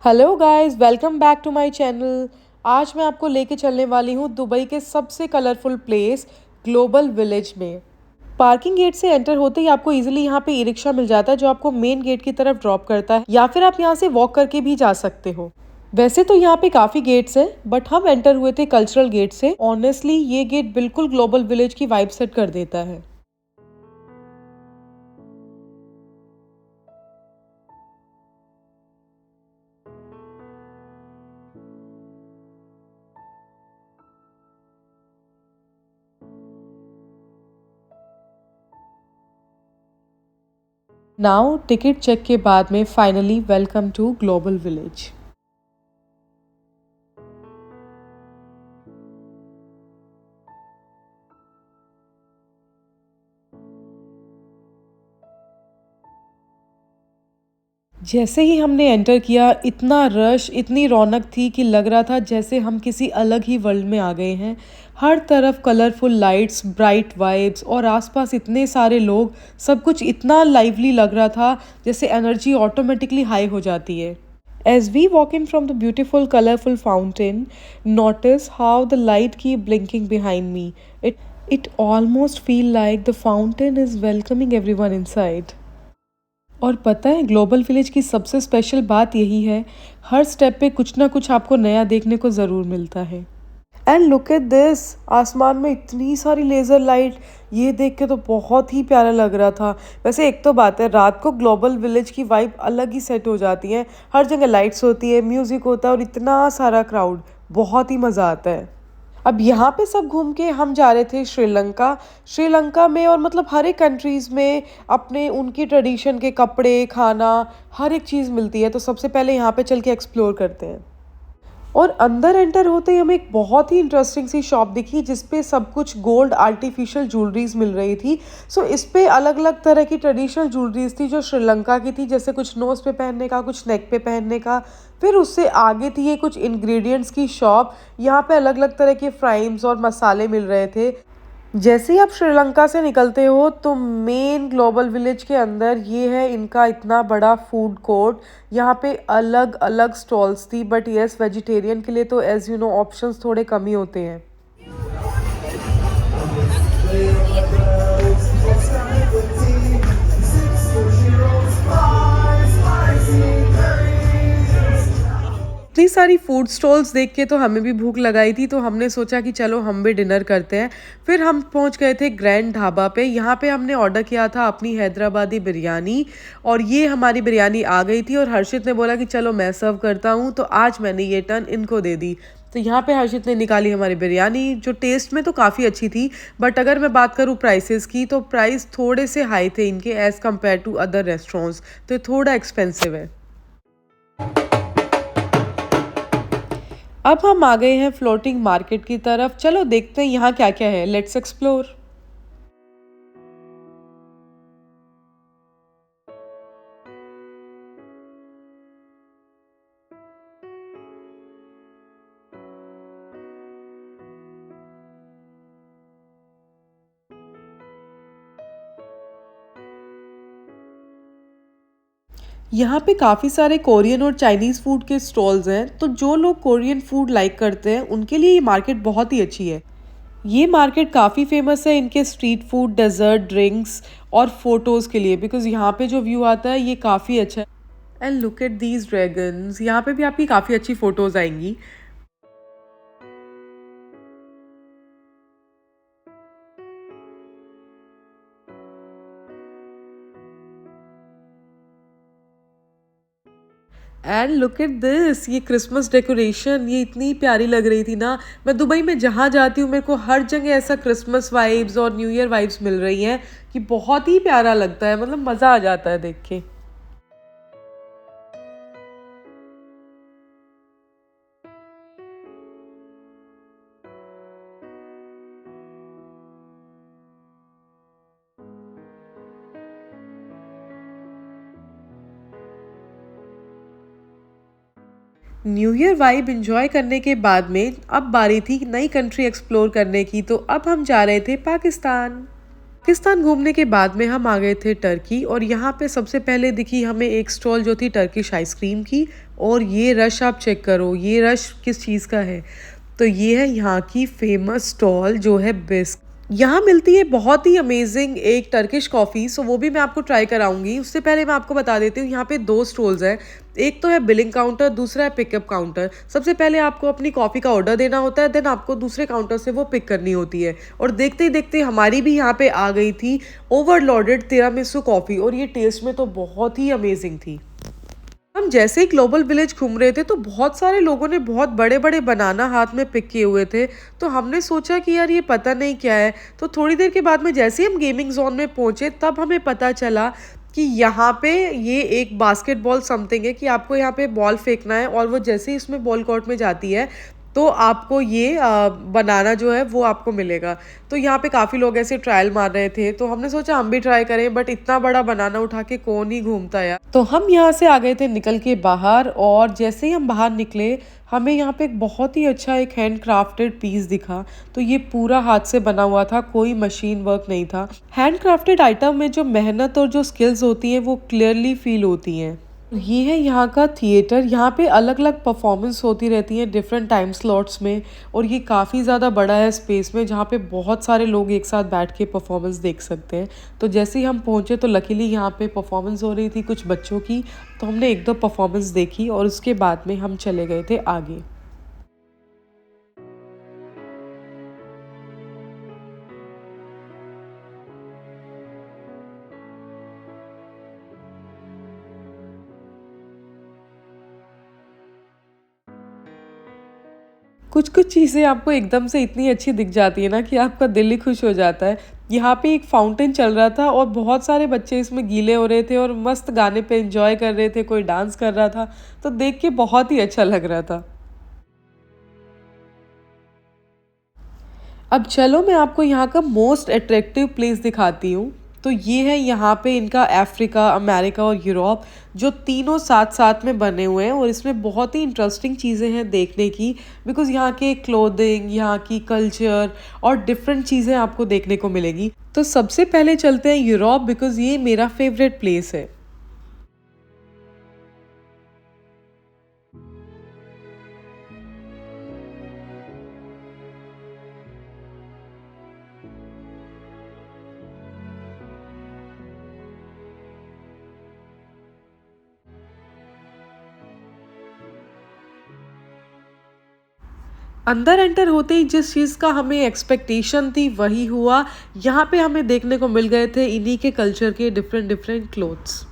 Hello guys, welcome back to my channel. आज मैं आपको लेके चलने वाली हूँ दुबई के सबसे कलरफुल प्लेस ग्लोबल विलेज में। पार्किंग गेट से एंटर होते ही आपको इजीली यहाँ पे ई रिक्शा मिल जाता है जो आपको मेन गेट की तरफ ड्रॉप करता है, या फिर आप यहाँ से वॉक करके भी जा सकते हो। वैसे तो यहाँ पे काफ़ी गेट्स हैं, बट हम एंटर हुए थे कल्चरल गेट से। ऑनेस्टली ये गेट बिल्कुल ग्लोबल विलेज की वाइब सेट कर देता है। नाउ टिकट चेक के बाद में finally welcome to Global Village. जैसे ही हमने एंटर किया, इतना रश, इतनी रौनक थी कि लग रहा था जैसे हम किसी अलग ही वर्ल्ड में आ गए हैं। हर तरफ कलरफुल लाइट्स, ब्राइट वाइब्स और आसपास इतने सारे लोग। सब कुछ इतना लाइवली लग रहा था जैसे एनर्जी ऑटोमेटिकली हाई हो जाती है। As we walk in from the beautiful colorful fountain, notice how the light keep blinking behind me. It almost feel like the fountain is welcoming everyone inside. और पता है, ग्लोबल विलेज की सबसे special बात यही है, हर स्टेप पे कुछ ना कुछ आपको नया देखने को ज़रूर मिलता है। एंड लुक एट दिस, आसमान में इतनी सारी लेज़र लाइट, ये देख के तो बहुत ही प्यारा लग रहा था। वैसे एक तो बात है, रात को ग्लोबल विलेज की वाइब अलग ही सेट हो जाती है। हर जगह लाइट्स होती है, म्यूज़िक होता है और इतना सारा क्राउड, बहुत ही मज़ा आता है। अब यहाँ पे सब घूम के हम जा रहे थे श्रीलंका। श्रीलंका में और मतलब हर एक कंट्रीज़ में अपने उनकी ट्रेडिशन के कपड़े, खाना, हर एक चीज़ मिलती है। तो सबसे पहले यहाँ पे चल के एक्सप्लोर करते हैं। और अंदर एंटर होते ही हमें एक बहुत ही इंटरेस्टिंग सी शॉप दिखी जिसपे सब कुछ गोल्ड आर्टिफिशियल ज्वेलरीज मिल रही थी। सो इस पे अलग अलग तरह की ट्रेडिशनल ज्वेलरीज थी जो श्रीलंका की थी, जैसे कुछ नोज पे पहनने का, कुछ नेक पे पहनने का। फिर उससे आगे थी ये कुछ इंग्रेडिएंट्स की शॉप। यहाँ पे अलग अलग तरह के फ्राइम्स और मसाले मिल रहे थे। जैसे ही आप श्रीलंका से निकलते हो तो मेन ग्लोबल विलेज के अंदर ये है इनका इतना बड़ा फूड कोर्ट। यहाँ पे अलग अलग स्टॉल्स थी, बट यस, वेजिटेरियन के लिए तो एज यू नो ऑप्शंस थोड़े कम ही होते हैं। इतनी सारी फूड स्टॉल्स देख के तो हमें भी भूख लगाई थी, तो हमने सोचा कि चलो हम भी डिनर करते हैं। फिर हम पहुंच गए थे ग्रैंड ढाबा पे। यहाँ पे हमने ऑर्डर किया था अपनी हैदराबादी बिरयानी, और ये हमारी बिरयानी आ गई थी। और हर्षित ने बोला कि चलो मैं सर्व करता हूँ, तो आज मैंने ये टर्न इनको दे दी। तो यहाँ पे हर्षित ने निकाली हमारी बिरयानी, जो टेस्ट में तो काफ़ी अच्छी थी, बट अगर मैं बात करूँ प्राइसेस की, तो प्राइस थोड़े से हाई थे इनके as compared to other restaurants, तो ये थोड़ा एक्सपेंसिव है। अब हम आ गए हैं फ्लोटिंग मार्केट की तरफ। चलो देखते हैं यहाँ क्या क्या है, लेट्स एक्सप्लोर। यहाँ पे काफ़ी सारे कोरियन और चाइनीज़ फूड के स्टॉल्स हैं, तो जो लोग कोरियन फूड लाइक करते हैं उनके लिए ये मार्केट बहुत ही अच्छी है। ये मार्केट काफ़ी फेमस है इनके स्ट्रीट फूड, डेजर्ट, ड्रिंक्स और फोटोज़ के लिए, बिकॉज यहाँ पे जो व्यू आता है ये काफ़ी अच्छा है। And look at these dragons, यहाँ पे भी आपकी काफ़ी अच्छी फ़ोटोज़ आएंगी। एंड लुक एट दिस, ये क्रिसमस डेकोरेशन, ये इतनी प्यारी लग रही थी ना। मैं दुबई में जहाँ जाती हूँ मेरे को हर जगह ऐसा क्रिसमस वाइब्स और न्यू ईयर वाइब्स मिल रही हैं कि बहुत ही प्यारा लगता है, मतलब मज़ा आ जाता है देख के। न्यू ईयर वाइब एंजॉय करने के बाद में अब बारी थी नई कंट्री एक्सप्लोर करने की, तो अब हम जा रहे थे पाकिस्तान। पाकिस्तान घूमने के बाद में हम आ गए थे टर्की और यहाँ पे सबसे पहले दिखी हमें एक स्टॉल जो थी टर्किश आइसक्रीम की। और ये रश आप चेक करो, ये रश किस चीज़ का है। तो ये है यहाँ की फेमस स्टॉल जो है बिस्क। यहाँ मिलती है बहुत ही अमेजिंग एक टर्किश कॉफ़ी, सो वो भी मैं आपको ट्राई कराऊंगी। उससे पहले मैं आपको बता देती हूँ यहाँ पे दो स्टॉल्स हैं। एक तो है बिलिंग काउंटर, दूसरा है पिकअप काउंटर। सबसे पहले आपको अपनी कॉफ़ी का ऑर्डर देना होता है, देन आपको दूसरे काउंटर से वो पिक करनी होती है। और देखते ही देखते हमारी भी यहाँ पे आ गई थी ओवरलोडेड तिरामिसू कॉफ़ी, और ये टेस्ट में तो बहुत ही अमेजिंग थी। हम जैसे ही ग्लोबल विलेज घूम रहे थे तो बहुत सारे लोगों ने बहुत बड़े बड़े बनाना हाथ में पिक किए हुए थे। तो हमने सोचा कि यार ये पता नहीं क्या है। तो थोड़ी देर के बाद में जैसे ही हम गेमिंग जोन में पहुंचे तब हमें पता चला कि यहाँ पे ये एक बास्केटबॉल समथिंग है कि आपको यहाँ पे बॉल फेंकना है, और वो जैसे ही इसमें बॉल कोर्ट में जाती है तो आपको ये बनाना जो है वो आपको मिलेगा। तो यहाँ पे काफ़ी लोग ऐसे ट्रायल मार रहे थे, तो हमने सोचा हम भी ट्राई करें, बट इतना बड़ा बनाना उठा के कौन ही घूमता यार। तो हम यहाँ से आ गए थे निकल के बाहर, और जैसे ही हम बाहर निकले हमें यहाँ पे एक बहुत ही अच्छा एक हैंड क्राफ्टेड पीस दिखा। तो ये पूरा हाथ से बना हुआ था, कोई मशीन वर्क नहीं था। हैंड क्राफ्टेड आइटम में जो मेहनत और जो स्किल्स होती हैं वो क्लियरली फील होती हैं। ये है यहाँ का थिएटर। यहाँ पे अलग अलग परफॉर्मेंस होती रहती है डिफरेंट टाइम स्लॉट्स में, और ये काफ़ी ज़्यादा बड़ा है स्पेस में, जहाँ पे बहुत सारे लोग एक साथ बैठ के परफॉर्मेंस देख सकते हैं। तो जैसे ही हम पहुँचे तो लकीली यहाँ पे परफॉर्मेंस हो रही थी कुछ बच्चों की, तो हमने एक दो परफॉर्मेंस देखी और उसके बाद में हम चले गए थे आगे। कुछ-कुछ चीज़ें आपको एकदम से इतनी अच्छी दिख जाती है ना कि आपका दिल ही खुश हो जाता है। यहाँ पे एक फाउंटेन चल रहा था और बहुत सारे बच्चे इसमें गीले हो रहे थे और मस्त गाने पे एन्जॉय कर रहे थे, कोई डांस कर रहा था, तो देख के बहुत ही अच्छा लग रहा था। अब चलो मैं आपको यहाँ का मोस्ट अट्रैक्टिव प्लेस दिखाती हूँ। तो ये है यहाँ पे इनका अफ्रीका, अमेरिका और यूरोप, जो तीनों साथ साथ में बने हुए हैं, और इसमें बहुत ही इंटरेस्टिंग चीज़ें हैं देखने की। बिकॉज़ यहाँ के क्लोथिंग, यहाँ की कल्चर और डिफरेंट चीज़ें आपको देखने को मिलेगी। तो सबसे पहले चलते हैं यूरोप, बिकॉज़ ये मेरा फेवरेट प्लेस है। अंदर एंटर होते ही जिस चीज़ का हमें एक्सपेक्टेशन थी वही हुआ। यहाँ पे हमें देखने को मिल गए थे इन्हीं के कल्चर के डिफरेंट डिफरेंट क्लोथ्स।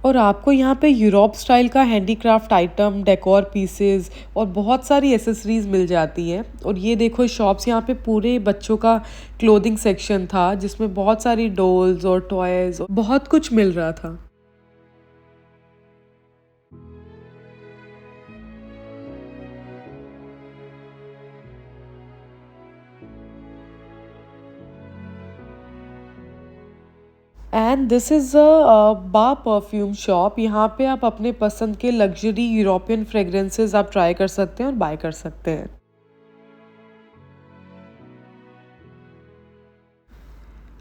और आपको यहाँ पे यूरोप स्टाइल का हैंडीक्राफ्ट आइटम, डेकोर पीसेस और बहुत सारी एसेसरीज मिल जाती हैं। और ये देखो शॉप्स, यहाँ पे पूरे बच्चों का क्लोथिंग सेक्शन था जिसमें बहुत सारी डॉल्स और टॉयज बहुत कुछ मिल रहा था। एंड दिस इज़ अ बा परफ्यूम शॉप। यहाँ पे आप अपने पसंद के लग्जरी यूरोपियन फ्रेग्रेंसेस आप ट्राई कर सकते हैं और बाय कर सकते हैं।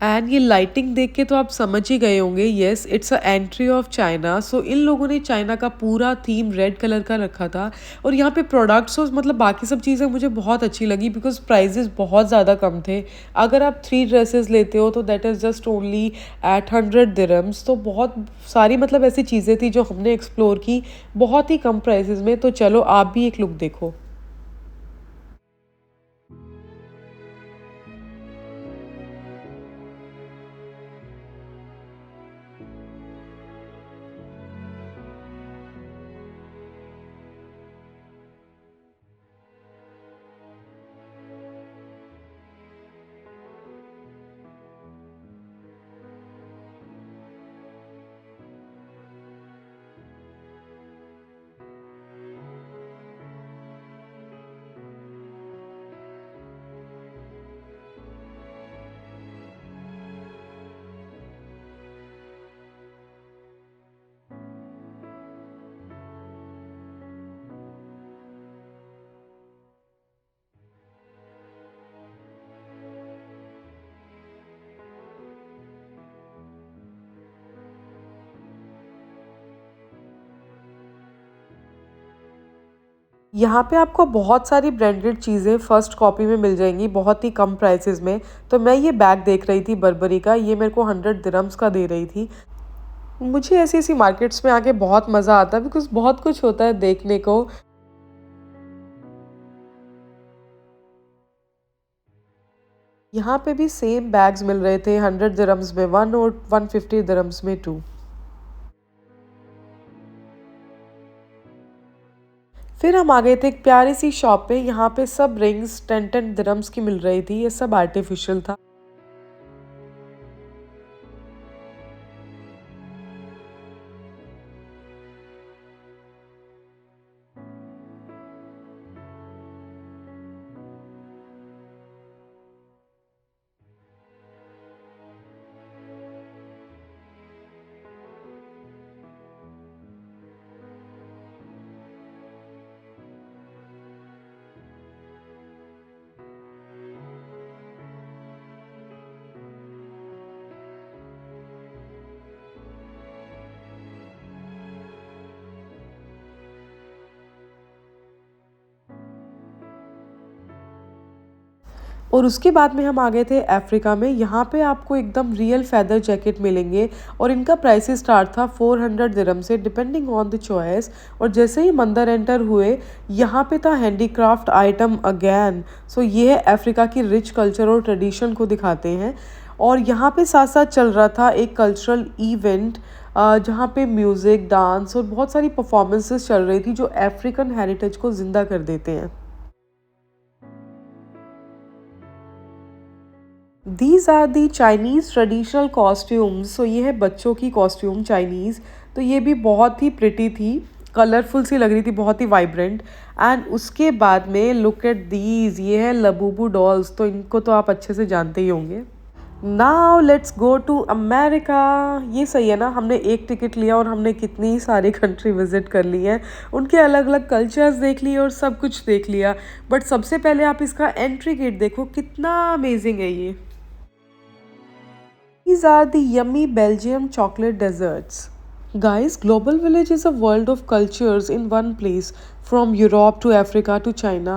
एंड ये लाइटिंग देख के तो आप समझ ही गए होंगे, yes it's a entry of China. So इन लोगों ने चाइना का पूरा थीम रेड कलर का रखा था। और यहाँ पे प्रोडक्ट्स और मतलब बाकी सब चीज़ें मुझे बहुत अच्छी लगी, बिकॉज प्राइजेस बहुत ज़्यादा कम थे। अगर आप 3 ड्रेसेस लेते हो तो that is just only at 100 dirhams. तो बहुत सारी मतलब ऐसी चीज़ें थी जो हमने एक्सप्लोर की बहुत ही कम प्राइसेस में। तो चलो आप भी एक लुक देखो। यहाँ पे आपको बहुत सारी ब्रांडेड चीज़ें फर्स्ट कॉपी में मिल जाएंगी बहुत ही कम प्राइसेस में। तो मैं ये बैग देख रही थी बर्बरी का, ये मेरे को 100 दिरहम्स का दे रही थी। मुझे ऐसी-ऐसी मार्केट्स में आके बहुत मज़ा आता है बिकॉज़ बहुत कुछ होता है देखने को। यहाँ पे भी सेम बैग्स मिल रहे थे 100 दिरहम्स में 1 और 150 दिरहम्स में 2। फिर हम आ गए थे एक प्यारी सी शॉप पे, यहाँ पे सब रिंग्स 10-10 दिरहम्स की मिल रही थी, ये सब आर्टिफिशियल था। और उसके बाद में हम आ गए थे अफ्रीका में। यहाँ पे आपको एकदम रियल फेदर जैकेट मिलेंगे और इनका प्राइस स्टार्ट था 400 दिरहम से डिपेंडिंग ऑन द चॉइस। और जैसे ही मंदिर एंटर हुए, यहाँ पे था हैंडीक्राफ्ट आइटम अगेन। सो ये है अफ्रीका की रिच कल्चर और ट्रेडिशन को दिखाते हैं। और यहाँ पे साथ साथ चल रहा था एक कल्चरल इवेंट जहाँ पे म्यूज़िक, डांस और बहुत सारी परफॉर्मेंसेस चल रही थी जो अफ्रीकन हेरिटेज को ज़िंदा कर देते हैं। These are the Chinese traditional costumes. So ये है बच्चों की कॉस्ट्यूम चाइनीज़। तो ये भी बहुत ही प्रिटी थी, कलरफुल सी लग रही थी, बहुत ही वाइब्रेंट। एंड उसके बाद में लुक एट दीज, ये है लबूबू डॉल्स। तो इनको तो आप अच्छे से जानते ही होंगे। Now let's go to America. ये सही है ना, हमने एक टिकट लिया और हमने कितनी सारी कंट्री विजिट कर ली है, उनके अलग अलग कल्चर्स देख लिए और सब कुछ देख लिया। बट सबसे पहले आप इसका एंट्री गेट देखो, कितना अमेजिंग है ये। These are the yummy Belgium chocolate desserts. Guys, Global Village is a world of cultures in one place, from Europe to Africa to China.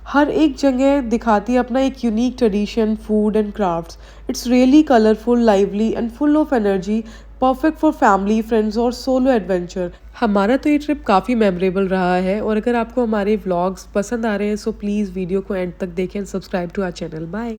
हर एक जगह दिखाती है अपना एक unique tradition, food and crafts. It's really colourful, lively and full of energy, perfect for family, friends और solo adventure. हमारा तो ये ट्रिप काफ़ी मेमोरेबल रहा है। और अगर आपको हमारे व्लॉग्स पसंद आ रहे हैं सो प्लीज़ वीडियो को एंड तक देखें and subscribe to our channel. Bye.